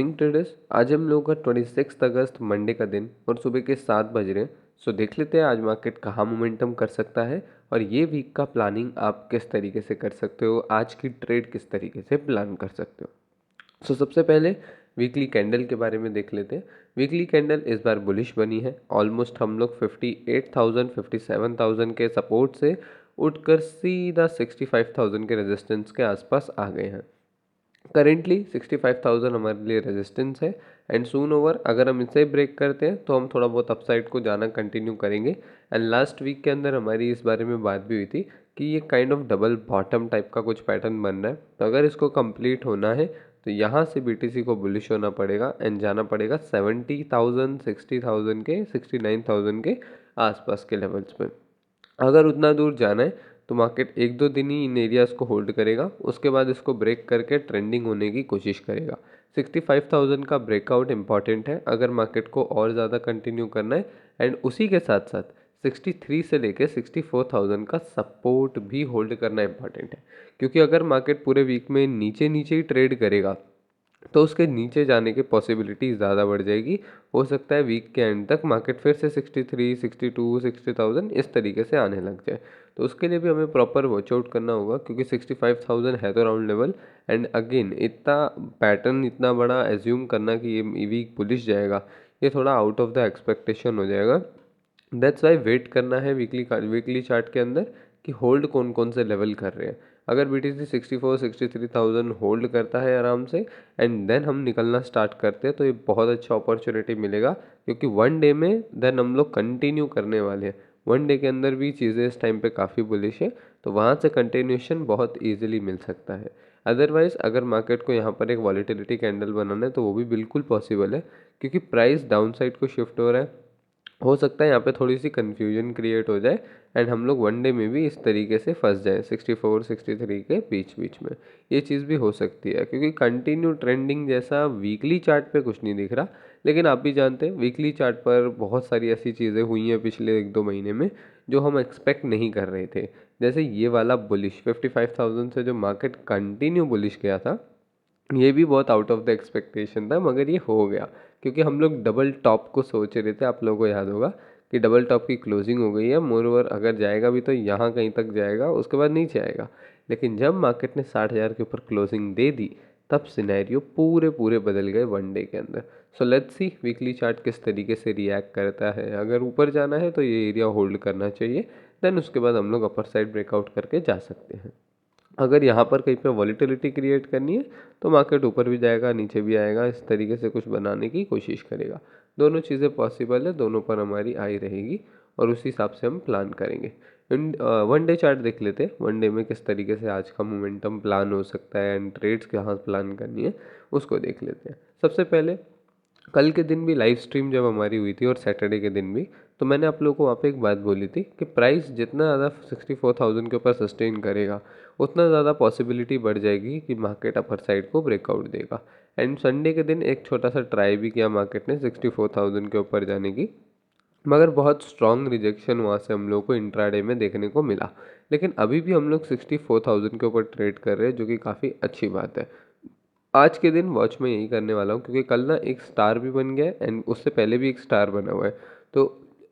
Morning traders, आज हम लोगों का 26 अगस्त मंडे का दिन और सुबह के 7 बज रहे हैं। सो देख लेते हैं आज मार्केट कहाँ मोमेंटम कर सकता है और ये वीक का प्लानिंग आप किस तरीके से कर सकते हो, आज की ट्रेड किस तरीके से प्लान कर सकते हो। सबसे पहले वीकली कैंडल के बारे में देख लेते हैं। वीकली कैंडल इस बार बुलिश बनी है। ऑलमोस्ट हम लोग 58,000 57,000 के सपोर्ट से उठकर सीधा 65,000 के रेजिस्टेंस के आसपास आ गए हैं। करेंटली 65,000 हमारे लिए रेजिस्टेंस है एंड सून ओवर अगर हम इसे ब्रेक करते हैं तो हम थोड़ा बहुत अपसाइड को जाना कंटिन्यू करेंगे। एंड लास्ट वीक के अंदर हमारी इस बारे में बात भी हुई थी कि ये kind of double bottom type का कुछ पैटर्न बन रहा है, तो अगर इसको कंप्लीट होना है तो यहाँ से बीटीसी को बुलिश होना पड़ेगा एंड जाना पड़ेगा 70,000 60,000 के 69,000 के आसपास के लेवल्स पे। अगर उतना दूर जाना है तो मार्केट एक दो दिन ही इन एरियाज़ को होल्ड करेगा, उसके बाद इसको ब्रेक करके ट्रेंडिंग होने की कोशिश करेगा। 65,000 का ब्रेकआउट इंपॉर्टेंट है अगर मार्केट को और ज़्यादा कंटिन्यू करना है। एंड उसी के साथ साथ 63 से लेके 64,000 का सपोर्ट भी होल्ड करना इंपॉर्टेंट है, क्योंकि अगर मार्केट पूरे वीक में नीचे नीचे ही ट्रेड करेगा तो उसके नीचे जाने की पॉसिबिलिटी ज़्यादा बढ़ जाएगी। हो सकता है वीक के एंड तक मार्केट फिर से 63 62 60,000 इस तरीके से आने लग जाए। तो उसके लिए भी हमें प्रॉपर वॉच आउट करना होगा, क्योंकि 65,000 है तो राउंड लेवल। एंड अगेन इतना पैटर्न इतना बड़ा एज्यूम करना कि ये वीक बुलिश जाएगा, ये थोड़ा आउट ऑफ द एक्सपेक्टेशन हो जाएगा। दैट्स वाई वेट करना है वीकली चार्ट के अंदर कि होल्ड कौन कौन से लेवल कर रहे हैं। अगर BTC 64 63,000 होल्ड करता है आराम से एंड देन हम निकलना स्टार्ट करते हैं तो ये बहुत अच्छा अपॉर्चुनिटी मिलेगा, क्योंकि वन डे में देन हम लोग कंटिन्यू करने वाले हैं। वन डे के अंदर भी चीज़ें इस टाइम पे काफ़ी बुलिश है, तो वहाँ से कंटिन्यूशन बहुत ईजिली मिल सकता है। अदरवाइज अगर मार्केट को यहाँ पर एक वॉलीटिलिटी कैंडल बनाना है तो वो भी बिल्कुल पॉसिबल है, क्योंकि प्राइस डाउन साइड को शिफ्ट हो रहा है। हो सकता है यहाँ पे थोड़ी सी कन्फ्यूजन क्रिएट हो जाए एंड हम लोग वन डे में भी इस तरीके से फंस जाएं 64 63 के बीच बीच में। ये चीज़ भी हो सकती है, क्योंकि कंटिन्यू ट्रेंडिंग जैसा वीकली चार्ट पे कुछ नहीं दिख रहा। लेकिन आप भी जानते हैं वीकली चार्ट पर बहुत सारी ऐसी चीज़ें हुई हैं पिछले एक दो महीने में जो हम एक्सपेक्ट नहीं कर रहे थे। जैसे ये वाला बुलिश 55,000 से जो मार्केट कंटिन्यू बुलिश गया था, ये भी बहुत आउट ऑफ द एक्सपेक्टेशन था, मगर ये हो गया क्योंकि हम लोग डबल टॉप को सोच रहे थे। आप लोगों को याद होगा कि डबल टॉप की क्लोजिंग हो गई है। मोर ओवर अगर जाएगा भी तो यहाँ कहीं तक जाएगा, उसके बाद नीचे आएगा। लेकिन जब मार्केट ने 60,000 के ऊपर क्लोजिंग दे दी तब सिनेरियो पूरे पूरे बदल गए वन डे के अंदर। So let's see weekly chart किस तरीके से रिएक्ट करता है। अगर ऊपर जाना है तो ये एरिया होल्ड करना चाहिए, देन उसके बाद हम लोग अपर साइड ब्रेकआउट करके जा सकते हैं। अगर यहाँ पर कहीं पे वॉलीटिलिटी क्रिएट करनी है तो मार्केट ऊपर भी जाएगा नीचे भी आएगा, इस तरीके से कुछ बनाने की कोशिश करेगा। दोनों चीज़ें पॉसिबल है, दोनों पर हमारी आई रहेगी और उस हिसाब से हम प्लान करेंगे। वन डे चार्ट देख लेते हैं, वन डे में किस तरीके से आज का मोमेंटम प्लान हो सकता है एंड ट्रेड्स कहाँ प्लान करनी है उसको देख लेते हैं। सबसे पहले कल के दिन भी लाइव स्ट्रीम जब हमारी हुई थी और सैटरडे के दिन भी, तो मैंने आप लोगों को वहाँ पे एक बात बोली थी कि प्राइस जितना ज़्यादा 64,000 के ऊपर सस्टेन करेगा उतना ज़्यादा पॉसिबिलिटी बढ़ जाएगी कि मार्केट अपर साइड को ब्रेकआउट देगा। एंड संडे के दिन एक छोटा सा ट्राई भी किया मार्केट ने 64,000 के ऊपर जाने की, मगर बहुत स्ट्रॉन्ग रिजेक्शन वहाँ से हम लोग को इंट्राडे में देखने को मिला। लेकिन अभी भी हम लोग 64,000 के ऊपर ट्रेड कर रहे हैं, जो कि काफ़ी अच्छी बात है। आज के दिन वॉच में यही करने वाला हूँ, क्योंकि कल ना एक स्टार भी बन गया है एंड उससे पहले भी एक स्टार बना हुआ है। तो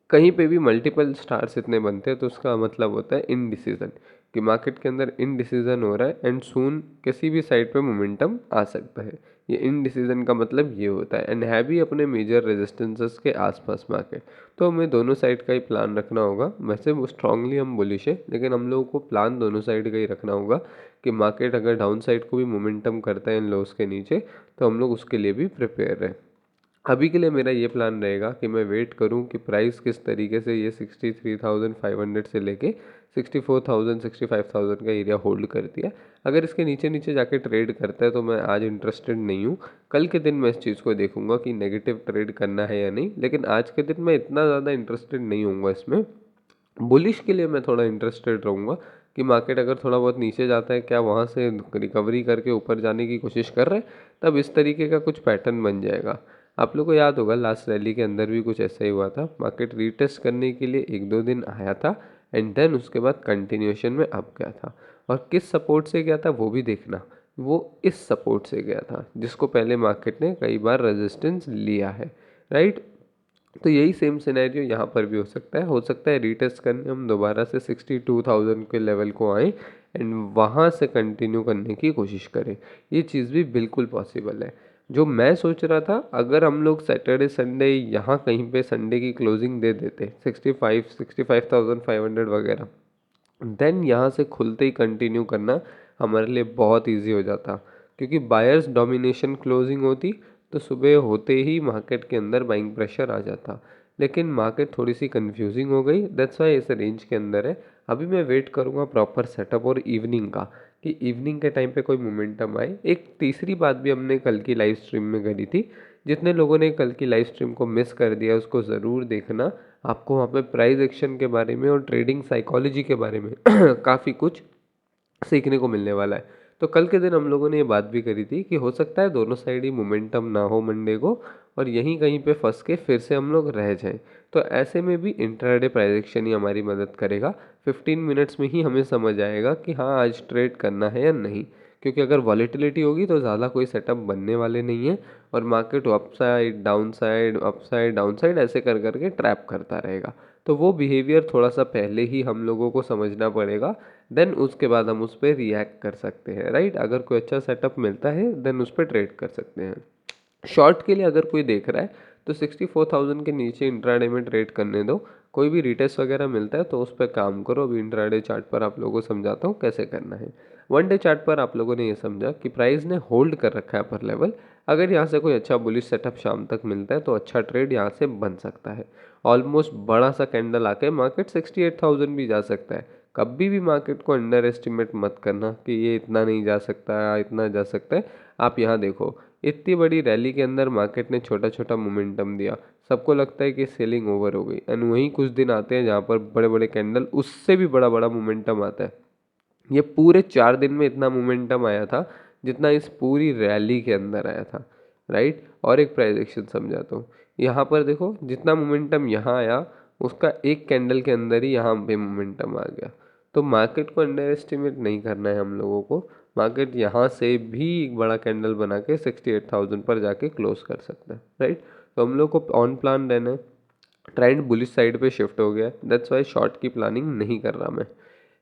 कहीं पे भी मल्टीपल स्टार्स इतने बनते हैं तो उसका मतलब होता है इनडिसीजन, कि मार्केट के अंदर इनडिसीजन हो रहा है एंड सून किसी भी साइड पे मोमेंटम आ सकता है। ये इनडिसीजन का मतलब ये होता है एंड है भी अपने मेजर रेजिस्टेंसेस के आसपास मार्केट। तो हमें दोनों साइड का ही प्लान रखना होगा। वैसे वो स्ट्रांगली हम बुलिश है, लेकिन हम लोगों को प्लान दोनों साइड का ही रखना होगा कि मार्केट अगर डाउन साइड को भी मोमेंटम करता है इन लोस के नीचे तो हम लोग उसके लिए भी प्रिपेयर रहें। अभी के लिए मेरा ये प्लान रहेगा कि मैं वेट करूं कि प्राइस किस तरीके से ये 63,500 से लेके 64,000 65,000 का एरिया होल्ड करती है। अगर इसके नीचे नीचे जाके ट्रेड करता है तो मैं आज इंटरेस्टेड नहीं हूँ। कल के दिन मैं इस चीज़ को देखूंगा कि नेगेटिव ट्रेड करना है या नहीं, लेकिन आज के दिन मैं इतना ज़्यादा इंटरेस्टेड नहीं हूँगा इसमें। बुलिश के लिए मैं थोड़ा इंटरेस्टेड रहूँगा कि मार्केट अगर थोड़ा बहुत नीचे जाता है, क्या वहाँ से रिकवरी करके ऊपर जाने की कोशिश कर रहे हैं, तब इस तरीके का कुछ पैटर्न बन जाएगा। आप लोग को याद होगा लास्ट रैली के अंदर भी कुछ ऐसा ही हुआ था। मार्केट रीटेस्ट करने के लिए एक दो दिन आया था एंड देन उसके बाद कंटिन्यूएशन में अप गया था, और किस सपोर्ट से गया था वो भी देखना। वो इस सपोर्ट से गया था जिसको पहले मार्केट ने कई बार रेजिस्टेंस लिया है, राइट। तो यही सेम सिनेरियो यहाँ पर भी हो सकता है रीटेस्ट करने हम दोबारा से 62,000 के लेवल को आए एंड वहाँ से कंटिन्यू करने की कोशिश करें। ये चीज़ भी बिल्कुल पॉसिबल है। जो मैं सोच रहा था, अगर हम लोग सैटरडे संडे यहाँ कहीं पे संडे की क्लोजिंग दे देते 65,500 वगैरह, देन यहाँ से खुलते ही कंटिन्यू करना हमारे लिए बहुत इजी हो जाता, क्योंकि बायर्स डोमिनेशन क्लोजिंग होती तो सुबह होते ही मार्केट के अंदर बाइंग प्रेशर आ जाता। लेकिन मार्केट थोड़ी सी कंफ्यूजिंग हो गई, दैट्स वाई इस रेंज के अंदर है। अभी मैं वेट करूँगा प्रॉपर सेटअप और इवनिंग का, कि इवनिंग के टाइम पे कोई मोमेंटम आए। एक तीसरी बात भी हमने कल की लाइव स्ट्रीम में करी थी, जितने लोगों ने कल की लाइव स्ट्रीम को मिस कर दिया उसको ज़रूर देखना। आपको वहाँ पे प्राइस एक्शन के बारे में और ट्रेडिंग साइकोलॉजी के बारे में काफ़ी कुछ सीखने को मिलने वाला है। तो कल के दिन हम लोगों ने ये बात भी करी थी कि हो सकता है दोनों साइड ही मोमेंटम ना हो मंडे को, और यहीं कहीं पे फंस के फिर से हम लोग रह जाएं। तो ऐसे में भी इंट्राडे प्राइस एक्शन ही हमारी मदद करेगा। 15 मिनट्स में ही हमें समझ आएगा कि हाँ आज ट्रेड करना है या नहीं, क्योंकि अगर वॉलेटिलिटी होगी तो ज़्यादा कोई सेटअप बनने वाले नहीं है और market up side down side ऐसे कर करके ट्रैप करता रहेगा। तो वो बिहेवियर थोड़ा सा पहले ही हम लोगों को समझना पड़ेगा, देन उसके बाद हम उस पर रिएक्ट कर सकते हैं, राइट। अगर कोई अच्छा सेटअप मिलता है देन उस पर ट्रेड कर सकते हैं। शॉर्ट के लिए अगर कोई देख रहा है तो 64,000 के नीचे इंट्राडे में ट्रेड करने दो। कोई भी रिटेस्ट वगैरह मिलता है तो उस पर काम करो। अभी इंट्राडे चार्ट पर आप लोगों को समझाता हूँ कैसे करना है। वन डे चार्ट पर आप लोगों ने ये समझा कि प्राइस ने होल्ड कर रखा है अपर लेवल। अगर यहाँ से कोई अच्छा बुलिश सेटअप शाम तक मिलता है तो अच्छा ट्रेड यहाँ से बन सकता है। ऑलमोस्ट बड़ा सा कैंडल आके मार्केट 68,000 भी जा सकता है। कभी भी मार्केट को अंडर एस्टिमेट मत करना कि ये इतना नहीं जा सकता है इतना जा सकता है। आप यहाँ देखो, इतनी बड़ी रैली के अंदर मार्केट ने छोटा छोटा मोमेंटम दिया, सबको लगता है कि सेलिंग ओवर हो गई, एंड वहीं कुछ दिन आते हैं जहाँ पर बड़े बड़े कैंडल उससे भी बड़ा बड़ा मोमेंटम आता है। ये पूरे 4 दिन में इतना मोमेंटम आया था जितना इस पूरी रैली के अंदर आया था, राइट। और एक प्राइस एक्शन समझाता हूँ। यहाँ पर देखो, जितना मोमेंटम यहाँ आया उसका एक कैंडल के अंदर ही यहाँ पे मोमेंटम आ गया। तो मार्केट को अंडर एस्टिमेट नहीं करना है हम लोगों को। मार्केट यहाँ से भी एक बड़ा कैंडल बना के 68,000 पर जाके क्लोज कर सकता है, राइट। तो हम लोग को ऑन प्लान रहना है। ट्रेंड बुलिश साइड पे शिफ्ट हो गया, दैट्स वाई शॉर्ट की प्लानिंग नहीं कर रहा मैं,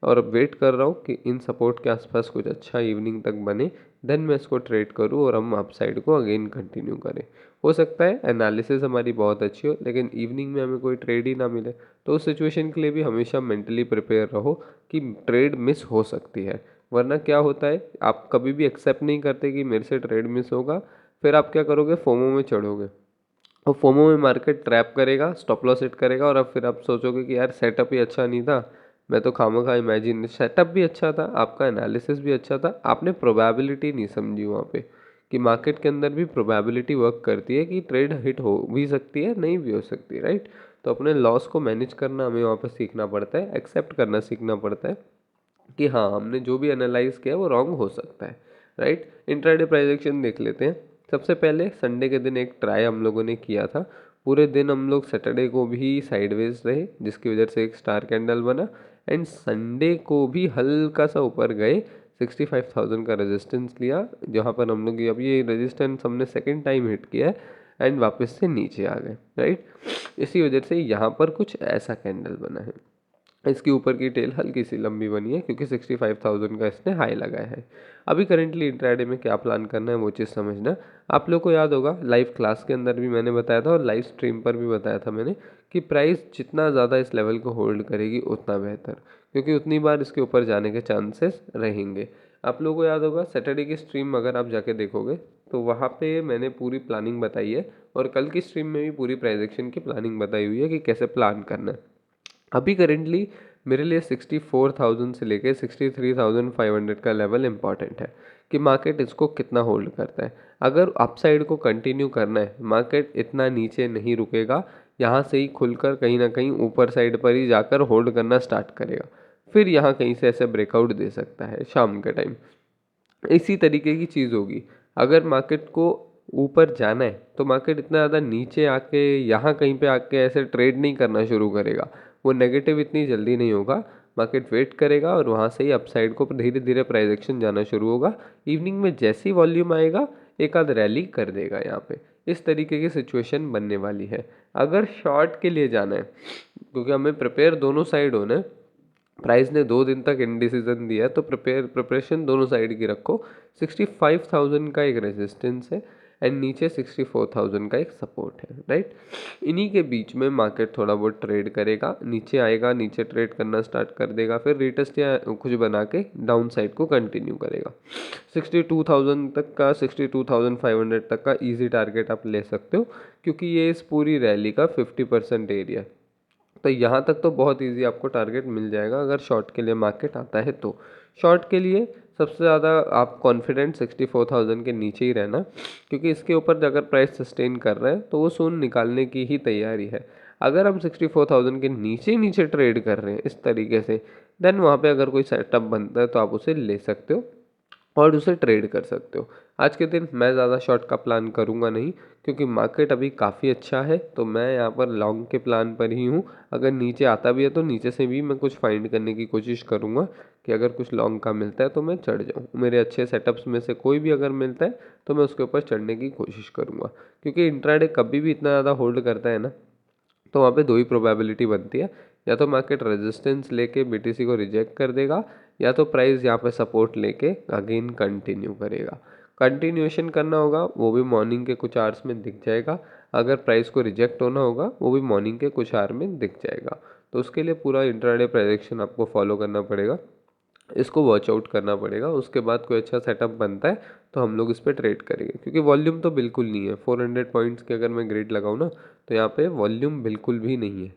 और वेट कर रहा हूँ कि इन सपोर्ट के आसपास कुछ अच्छा इवनिंग तक बने, देन मैं इसको ट्रेड करूँ और हम अप साइड को अगेन कंटिन्यू करें। हो सकता है एनालिसिस हमारी बहुत अच्छी हो लेकिन इवनिंग में हमें कोई ट्रेड ही ना मिले, तो उस सिचुएशन के लिए भी हमेशा मेंटली प्रिपेयर रहो कि ट्रेड मिस हो सकती है। वरना क्या होता है, आप कभी भी एक्सेप्ट नहीं करते कि मेरे से ट्रेड मिस होगा, फिर आप क्या करोगे, फोमो में चढ़ोगे और फोमो में मार्केट ट्रैप करेगा, स्टॉप लॉस हिट करेगा, और अब फिर आप सोचोगे कि यार सेटअप ही अच्छा नहीं था, मैं तो खामखा इमेजिन। सेटअप भी अच्छा था, आपका एनालिसिस भी अच्छा था, आपने प्रोबेबिलिटी नहीं समझी वहाँ पे कि मार्केट के अंदर भी प्रोबेबिलिटी वर्क करती है कि ट्रेड हिट हो भी सकती है नहीं भी हो सकती, राइट। तो अपने लॉस को मैनेज करना हमें वहाँ पर सीखना पड़ता है, एक्सेप्ट करना सीखना पड़ता है कि हाँ हमने जो भी एनालाइज किया वो रॉन्ग हो सकता है, राइट। इंट्राडे प्राइस एक्शन देख लेते हैं। सबसे पहले संडे के दिन एक ट्राई हम लोगों ने किया था। पूरे दिन हम लोग सैटरडे को भी साइडवेज रहे जिसकी वजह से एक स्टार कैंडल बना, एंड संडे को भी हल्का सा ऊपर गए, 65,000 का रेजिस्टेंस लिया, जहाँ पर हम लोग अब ये रेजिस्टेंस हमने सेकेंड टाइम हिट किया है एंड वापस से नीचे आ गए, राइट। इसी वजह से यहाँ पर कुछ ऐसा कैंडल बना है। इसके ऊपर की टेल हल्की सी लंबी बनी है क्योंकि 65,000 का इसने हाई लगाया है। अभी करेंटली इंट्राडे में क्या प्लान करना है वो चीज़ समझना। आप लोग को याद होगा लाइव क्लास के अंदर भी मैंने बताया था और लाइव स्ट्रीम पर भी बताया था मैंने कि प्राइस जितना ज़्यादा इस लेवल को होल्ड करेगी उतना बेहतर, क्योंकि उतनी बार इसके ऊपर जाने के चांसेस रहेंगे। आप लोगों को याद होगा सैटरडे की स्ट्रीम अगर आप जाके देखोगे तो वहाँ पे मैंने पूरी प्लानिंग बताई है, और कल की स्ट्रीम में भी पूरी प्राइस एक्शन की प्लानिंग बताई हुई है कि कैसे प्लान करना है। अभी करेंटली मेरे लिए 64,000 से लेके 63,500 का लेवल इंपॉर्टेंट है कि मार्केट इसको कितना होल्ड करता है। अगर अपसाइड को कंटिन्यू करना है, मार्केट इतना नीचे नहीं रुकेगा, यहाँ से ही खुलकर कहीं ना कहीं ऊपर साइड पर ही जाकर होल्ड करना स्टार्ट करेगा, फिर यहाँ कहीं से ऐसे ब्रेकआउट दे सकता है शाम के टाइम। इसी तरीके की चीज़ होगी। अगर मार्केट को ऊपर जाना है तो मार्केट इतना ज़्यादा नीचे आके यहाँ कहीं पे आके ऐसे ट्रेड नहीं करना शुरू करेगा, वो नेगेटिव इतनी जल्दी नहीं होगा। मार्केट वेट करेगा और वहाँ से ही अपसाइड को धीरे धीरे प्राइस एक्शन जाना शुरू होगा। इवनिंग में जैसी वॉल्यूम आएगा एक आध रैली कर देगा यहाँ पे। इस तरीके की सिचुएशन बनने वाली है। अगर शॉर्ट के लिए जाना है, क्योंकि हमें प्रिपेयर दोनों साइड होना है, प्राइस ने 2 दिन तक इंडिसीजन दिया है, तो प्रिपरेशन दोनों साइड की रखो। 65,000 का एक रेजिस्टेंस है एंड नीचे 64,000 का एक सपोर्ट है, राइट। इन्हीं के बीच में मार्केट थोड़ा बहुत ट्रेड करेगा, नीचे आएगा, नीचे ट्रेड करना स्टार्ट कर देगा, फिर रिटेस्ट या कुछ बना के डाउन साइड को कंटिन्यू करेगा। 62,000 तक का, 62,500 तक का इजी टारगेट आप ले सकते हो, क्योंकि ये इस पूरी रैली का 50% एरिया है। तो यहाँ तक तो बहुत इजी आपको टारगेट मिल जाएगा अगर शॉर्ट के लिए मार्केट आता है तो। शॉर्ट के लिए सबसे ज़्यादा आप कॉन्फिडेंट 64,000 के नीचे ही रहना, क्योंकि इसके ऊपर अगर प्राइस सस्टेन कर रहे हैं तो वो सोन निकालने की ही तैयारी है। अगर हम 64,000 के नीचे नीचे ट्रेड कर रहे हैं इस तरीके से, देन वहाँ पे अगर कोई सेटअप बनता है तो आप उसे ले सकते हो और उसे ट्रेड कर सकते हो। आज के दिन मैं ज़्यादा शॉर्ट का प्लान करूँगा नहीं, क्योंकि मार्केट अभी काफ़ी अच्छा है, तो मैं यहाँ पर लॉन्ग के प्लान पर ही हूँ। अगर नीचे आता भी है तो नीचे से भी मैं कुछ फाइंड करने की कोशिश करूँगा कि अगर कुछ लॉन्ग का मिलता है तो मैं चढ़ जाऊँ। मेरे अच्छे सेटअप्स में से कोई भी अगर मिलता है तो मैं उसके ऊपर चढ़ने की कोशिश करूँगा, क्योंकि इंट्राडे कभी भी इतना ज़्यादा होल्ड करता है ना, तो वहाँ पे दो ही प्रोबेबिलिटी बनती है, या तो मार्केट रेजिस्टेंस लेके बीटीसी को रिजेक्ट कर देगा, या तो प्राइस यहाँ पे सपोर्ट लेके अगेन कंटिन्यू करेगा। कंटिन्यूएशन करना होगा वो भी मॉर्निंग के कुछ आवर्स में दिख जाएगा। अगर प्राइस को रिजेक्ट होना होगा वो भी मॉर्निंग के कुछ आवर में दिख जाएगा। तो उसके लिए पूरा इंट्राडे प्रेडिक्शन आपको फॉलो करना पड़ेगा, इसको वॉच आउट करना पड़ेगा। उसके बाद कोई अच्छा सेटअप बनता है तो हम लोग इस पर ट्रेड करेंगे, क्योंकि वॉल्यूम तो बिल्कुल नहीं है। 400 पॉइंट्स की अगर मैं ग्रेड लगाऊँ ना, तो यहाँ पे वॉल्यूम बिल्कुल भी नहीं है।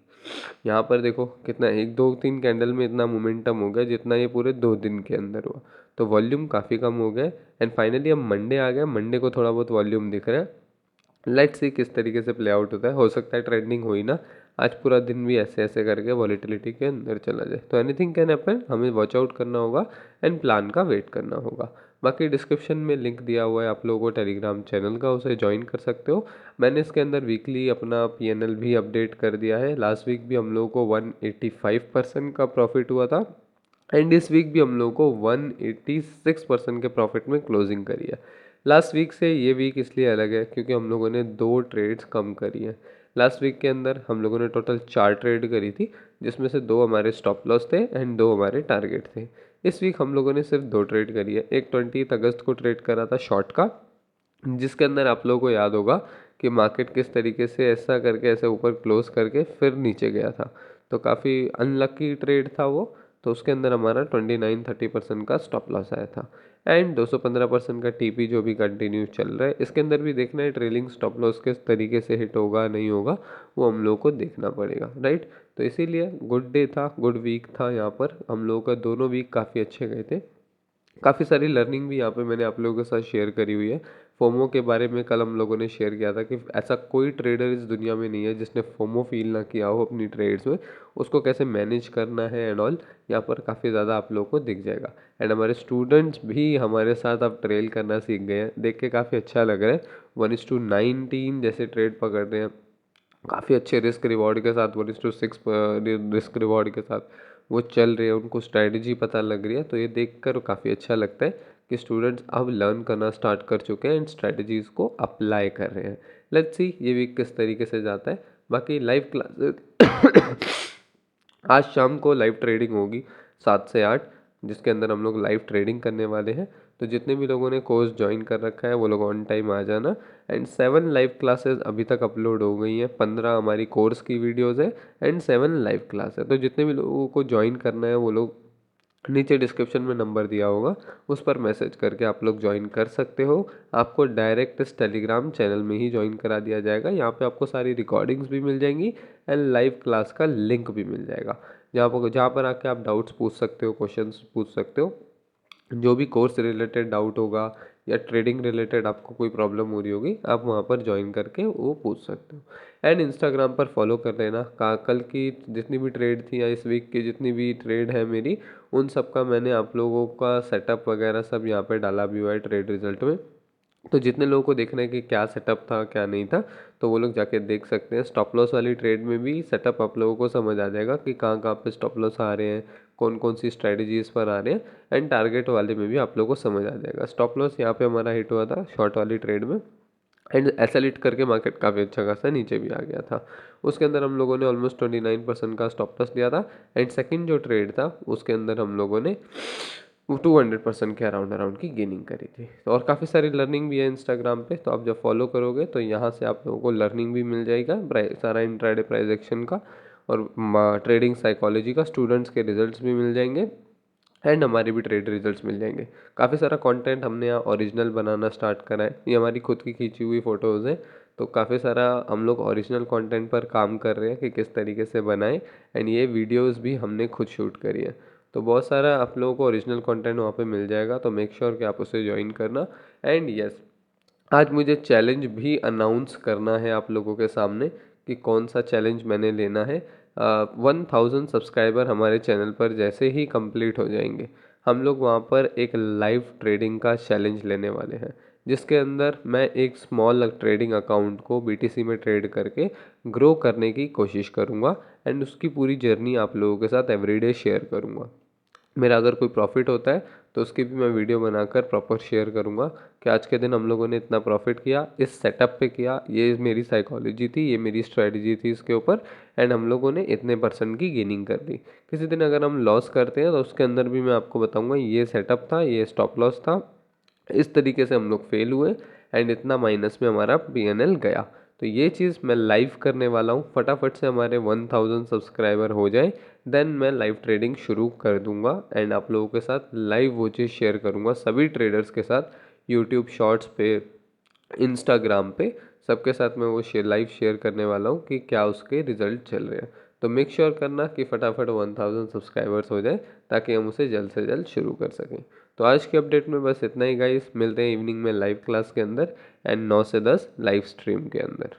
यहाँ पर देखो कितना, 1 2 3 कैंडल में इतना मोमेंटम हो गया जितना ये पूरे 2 दिन के अंदर हुआ, तो वॉल्यूम काफ़ी कम हो गया। एंड फाइनली अब मंडे आ गया, मंडे को थोड़ा बहुत वॉल्यूम दिख रहा है। लेट्स सी किस तरीके से प्ले आउट होता है। हो सकता है ट्रेंडिंग हुई ना, आज पूरा दिन भी ऐसे ऐसे करके वॉलीटिलिटी के अंदर चला जाए। तो एनीथिंग कैन हैपन, हमें वॉच आउट करना होगा एंड प्लान का वेट करना होगा। बाकी डिस्क्रिप्शन में लिंक दिया हुआ है आप लोगों को टेलीग्राम चैनल का, उसे ज्वाइन कर सकते हो। मैंने इसके अंदर वीकली अपना PNL भी अपडेट कर दिया है। लास्ट वीक भी हम लोगों को 185% का प्रॉफिट हुआ था एंड इस वीक भी हम लोगों को 186% के प्रॉफिट में क्लोजिंग करी है। लास्ट वीक से ये वीक इसलिए अलग है क्योंकि हम लोगों ने 2 ट्रेड्स कम करी है। लास्ट वीक के अंदर हम लोगों ने टोटल 4 ट्रेड करी थी, जिसमें से 2 हमारे स्टॉप लॉस थे एंड 2 हमारे टारगेट थे। इस वीक हम लोगों ने सिर्फ 2 ट्रेड करी है। एक 20 अगस्त को ट्रेड करा था शॉर्ट का, जिसके अंदर आप लोगों को याद होगा कि मार्केट किस तरीके से ऐसा करके ऐसे ऊपर क्लोज करके फिर नीचे गया था, तो काफ़ी अनलकी ट्रेड था वो। तो उसके अंदर हमारा 29-30% का स्टॉप लॉस आया था एंड 215% का TP जो भी कंटिन्यू चल रहा है। इसके अंदर भी देखना है ट्रेलिंग स्टॉप लॉस किस तरीके से हिट होगा नहीं होगा, वो हम लोग को देखना पड़ेगा, राइट। तो इसीलिए गुड डे था, गुड वीक था। यहाँ पर हम लोगों का दोनों वीक काफ़ी अच्छे गए थे। काफ़ी सारी लर्निंग भी यहाँ पे मैंने आप लोगों के साथ शेयर करी हुई है। फोमो के बारे में कल हम लोगों ने शेयर किया था कि ऐसा कोई ट्रेडर इस दुनिया में नहीं है जिसने फोमो फील ना किया हो अपनी ट्रेड्स में। उसको कैसे मैनेज करना है एंड ऑल यहाँ पर काफ़ी ज़्यादा आप लोगों को दिख जाएगा। एंड हमारे स्टूडेंट्स भी हमारे साथ अब ट्रेल करना सीख गए हैं, देख के काफ़ी अच्छा लग रहा है। 1:19 जैसे ट्रेड पकड़ रहे हैं, काफ़ी अच्छे रिस्क रिवॉर्ड के साथ, 1:6 रिस्क रिवॉर्ड के साथ वो चल रहे हैं, उनको स्ट्रैटेजी पता लग रही है। तो ये देखकर काफ़ी अच्छा लगता है कि स्टूडेंट्स अब लर्न करना स्टार्ट कर चुके हैं एंड स्ट्रैटेजीज़ को अप्लाई कर रहे हैं। लेट्स सी ये वीक किस तरीके से जाता है। बाकी लाइव क्लासेस आज शाम को लाइव ट्रेडिंग होगी 7 से 8, जिसके अंदर हम लोग लाइव ट्रेडिंग करने वाले हैं। तो जितने भी लोगों ने कोर्स ज्वाइन कर रखा है वो लोग ऑन टाइम आ जाना। एंड 7 लाइव क्लासेस अभी तक अपलोड हो गई हैं, 15 हमारी कोर्स की वीडियोज़ है एंड 7 लाइव क्लास है। तो जितने भी लोगों को ज्वाइन करना है वो लोग, नीचे डिस्क्रिप्शन में नंबर दिया होगा, उस पर मैसेज करके आप लोग ज्वाइन कर सकते हो। आपको डायरेक्ट इस टेलीग्राम चैनल में ही ज्वाइन करा दिया जाएगा। यहाँ पे आपको सारी रिकॉर्डिंग्स भी मिल जाएंगी एंड लाइव क्लास का लिंक भी मिल जाएगा, जहाँ पर आके आप डाउट्स पूछ सकते हो, क्वेश्चंस पूछ सकते हो। जो भी कोर्स रिलेटेड डाउट होगा या ट्रेडिंग रिलेटेड आपको कोई प्रॉब्लम हो रही होगी, आप वहाँ पर ज्वाइन करके वो पूछ सकते हो। एंड इंस्टाग्राम पर फॉलो कर लेना। कल की जितनी भी ट्रेड थी या इस वीक की जितनी भी ट्रेड है मेरी, उन सब का मैंने आप लोगों का सेटअप वगैरह सब यहाँ पे डाला भी हुआ है ट्रेड रिजल्ट में। तो जितने लोगों को देखना है कि क्या सेटअप था क्या नहीं था, तो वो लोग जाके देख सकते हैं। स्टॉप लॉस वाली ट्रेड में भी सेटअप आप लोगों को समझ आ जाएगा कि कहाँ कहाँ पे स्टॉप लॉस आ रहे हैं, कौन कौन सी स्ट्रेटजीज पर आ रहे हैं, एंड टारगेट वाले में भी आप लोगों को समझ आ जाएगा। स्टॉप लॉस यहाँ पे हमारा हिट हुआ था शॉर्ट वाली ट्रेड में, एंड ऐसा हिट करके मार्केट काफ़ी अच्छा खासा नीचे भी आ गया था। उसके अंदर हम लोगों ने ऑलमोस्ट 29% का स्टॉप लॉस लिया था, एंड सेकंड जो ट्रेड था उसके अंदर हम लोगों ने 200% के अराउंड की गेनिंग करी थी। तो और काफ़ी सारी लर्निंग भी है इंस्टाग्राम पे, तो आप जब फॉलो करोगे तो यहाँ से आप लोगों को लर्निंग भी मिल जाएगा सारा इंट्राडे प्राइस एक्शन का, और ट्रेडिंग साइकोलॉजी का स्टूडेंट्स के रिजल्ट्स भी मिल जाएंगे, एंड हमारे भी ट्रेड रिजल्ट्स मिल जाएंगे। काफ़ी सारा कंटेंट हमने यहाँ ओरिजिनल बनाना स्टार्ट करा है, ये हमारी खुद की खींची हुई फ़ोटोज़ हैं। तो काफ़ी सारा हम लोग ओरिजिनल कंटेंट पर काम कर रहे हैं कि किस तरीके से बनाएं, एंड ये वीडियोस भी हमने खुद शूट करी है। तो बहुत सारा आप लोगों को ओरिजिनल कंटेंट वहाँ पे मिल जाएगा, तो मेक श्योर कि आप उसे ज्वाइन करना। एंड यस, आज मुझे चैलेंज भी अनाउंस करना है आप लोगों के सामने कि कौन सा चैलेंज मैंने लेना है। 1000 सब्सक्राइबर हमारे चैनल पर जैसे ही कंप्लीट हो जाएंगे, हम लोग वहाँ पर एक लाइव ट्रेडिंग का चैलेंज लेने वाले हैं, जिसके अंदर मैं एक स्मॉल ट्रेडिंग अकाउंट को BTC में ट्रेड करके ग्रो करने की कोशिश करूँगा, एंड उसकी पूरी जर्नी आप लोगों के साथ एवरीडे शेयर करूँगा। मेरा अगर कोई प्रॉफिट होता है तो उसकी भी मैं वीडियो बनाकर प्रॉपर शेयर करूँगा कि आज के दिन हम लोगों ने इतना प्रॉफिट किया, इस सेटअप पे किया, ये मेरी साइकोलॉजी थी, ये मेरी स्ट्रेटजी थी इसके ऊपर, एंड हम लोगों ने इतने % की गेनिंग कर ली। किसी दिन अगर हम लॉस करते हैं तो उसके अंदर भी मैं आपको बताऊँगा ये सेटअप था, ये स्टॉप लॉस था, इस तरीके से हम लोग फेल हुए, एंड इतना माइनस में हमारा PNL गया। तो ये चीज़ मैं लाइव करने वाला हूँ, फटाफट से हमारे 1000 सब्सक्राइबर हो जाए, देन मैं लाइव ट्रेडिंग शुरू कर दूंगा, एंड आप लोगों के साथ लाइव वो चीज़ शेयर करूंगा सभी ट्रेडर्स के साथ, यूट्यूब शॉर्ट्स पे, इंस्टाग्राम पे, सबके साथ मैं वो लाइव शेयर करने वाला हूँ कि क्या उसके रिजल्ट चल रहे हैं। तो मेक श्योर करना कि फटाफट 1000 सब्सक्राइबर्स हो जाए, ताकि हम उसे जल्द से जल्द शुरू कर सकें। तो आज की अपडेट में बस इतना ही गाइस, मिलते हैं इवनिंग में लाइव क्लास के अंदर, एंड 9 से 10 लाइव स्ट्रीम के अंदर।